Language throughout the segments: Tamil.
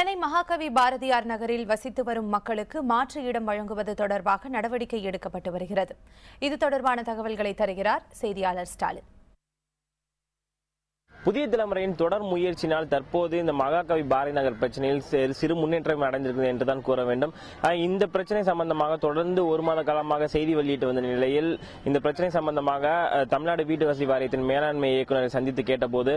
சென்னை மகாகவி பாரதியார் நகரில் வசித்து வரும் மக்களுக்கு மாற்று இடம் வழங்குவது தொடர்பாக நடவடிக்கை எடுக்கப்பட்டு வருகிறது. இது தொடர்பான தகவல்களை தருகிறார் செய்தியாளர் ஸ்டாலின். புதிய தலைமுறையின் தொடர் முயற்சினால் தற்போது இந்த மகாகவி பாரதி நகர் பிரச்சனையில் சிறு முன்னேற்றம் அடைந்திருக்கிறது என்றுதான் கூற வேண்டும். இந்த பிரச்சனை சம்பந்தமாக தொடர்ந்து ஒரு மாத காலமாக செய்தி வெளியிட்டு வந்த நிலையில் இந்த பிரச்சனை சம்பந்தமாக தமிழ்நாடு வீட்டு வசதி வாரியத்தின் மேலாண்மை இயக்குநரை சந்தித்து கேட்டபோது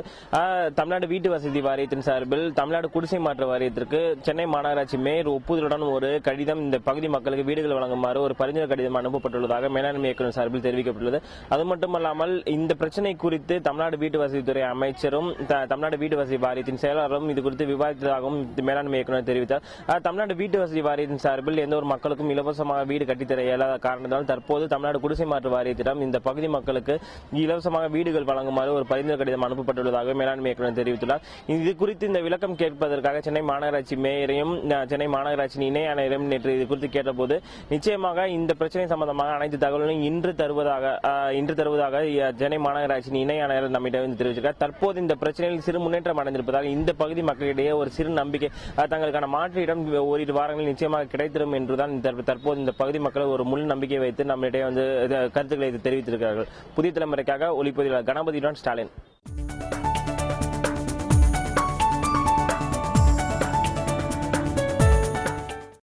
தமிழ்நாடு வீட்டு வசதி வாரியத்தின் சார்பில் தமிழ்நாடு குடிசை மாற்று வாரியத்திற்கு சென்னை மாநகராட்சி மேயர் ஒப்புதலுடன் ஒரு கடிதம் இந்த பகுதி மக்களுக்கு வீடுகள் வழங்குமாறு ஒரு பரிந்துரை கடிதம் அனுப்பப்பட்டுள்ளதாக மேலாண்மை இயக்குநர் சார்பில் தெரிவிக்கப்பட்டுள்ளது. அது மட்டுமல்லாமல் இந்த பிரச்சனை குறித்து தமிழ்நாடு வீட்டு வசதித்துறை அமைச்சரும் தமிழ்நாடு வீட்டு வசதி வாரியத்தின் செயலாளரும் இது குறித்து விவாதித்ததாகவும் மேலாண்மை இயக்குநர் தெரிவித்தார். தமிழ்நாடு வீட்டு வசதி வாரியத்தின் சார்பில் எந்த ஒரு மக்களுக்கும் இலவசமாக வீடு கட்டித்தர இயலாத காரணத்தால் தற்போது தமிழ்நாடு குடிசை மாற்று வாரியத்திடம் இந்த பகுதி மக்களுக்கு இலவசமாக வீடுகள் வழங்குமாறு ஒரு பரிந்துரை கடிதம் அனுப்பப்பட்டுள்ளதாக மேலாண்மை இயக்குநர் தெரிவித்துள்ளார். இது குறித்து இந்த விளக்கம் கேட்பதற்காக சென்னை மாநகராட்சி மேயரையும் சென்னை மாநகராட்சி இணை ஆணையரையும் நேற்று இது குறித்து கேட்டபோது நிச்சயமாக இந்த பிரச்சனை சம்பந்தமாக அனைத்து தகவல்களையும் இன்று தருவதாக சென்னை மாநகராட்சி இணை ஆணையர் நம்மிடம் தெரிவித்திருக்கிறார். தற்போது இந்த பிரச்சனையில் சிறு முன்னேற்றம் அடைந்திருப்பதால் இந்த பகுதி மக்களிடையே ஒரு சிறு நம்பிக்கை தங்களுக்கான மாற்று இடம் ஓரிரு வாரங்களில் நிச்சயமாக கிடைத்திரும் என்றுதான் தற்போது இந்த பகுதி மக்கள் ஒரு முழு நம்பிக்கை வைத்து நம்மிடையே கருத்துக்களை தெரிவித்திருக்கிறார்கள். புதிய தலைமுறைக்காக ஒளிப்பதிவாளர் கணபதியுடன் ஸ்டாலின்.